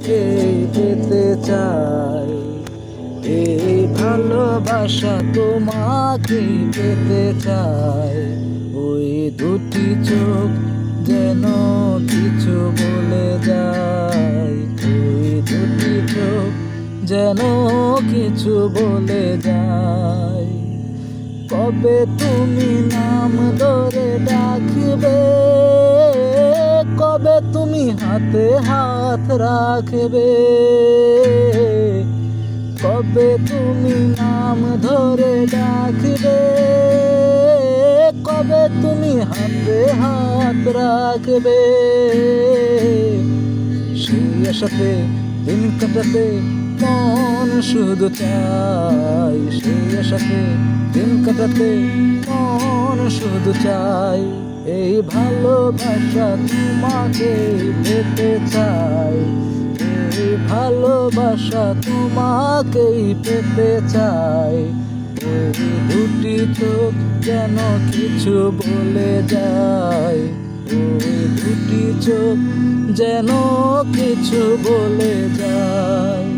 কে পেতে চাই, এই ভালোবাসা তোমাকে পেতে চাই। ওই দুটি চোখ যেন কিছু বলে যায়, ওই দুটি চোখ যেন কিছু বলে যায়। কবে তুমি নাম ধরে ডাকবে, কবে তুমি হাতে হাত রাখবে, কবে তুমি নাম ধরে ডাকবে, কবে তুমি হাতে হাত রাখবে। সেই আশাতে দিন কাটাতে মন শুধু চাই, সেই আশাতে দিন কাটাতে মন শুধু চাই। এই ভালোবাসা তোমাকে পেতে চাই, এই ভালোবাসা তোমাকেই পেতে চাই। ওই দুটি চোখ যেন কিছু বলে যায়, ওই দুটি চোখ যেন কিছু বলে যায়।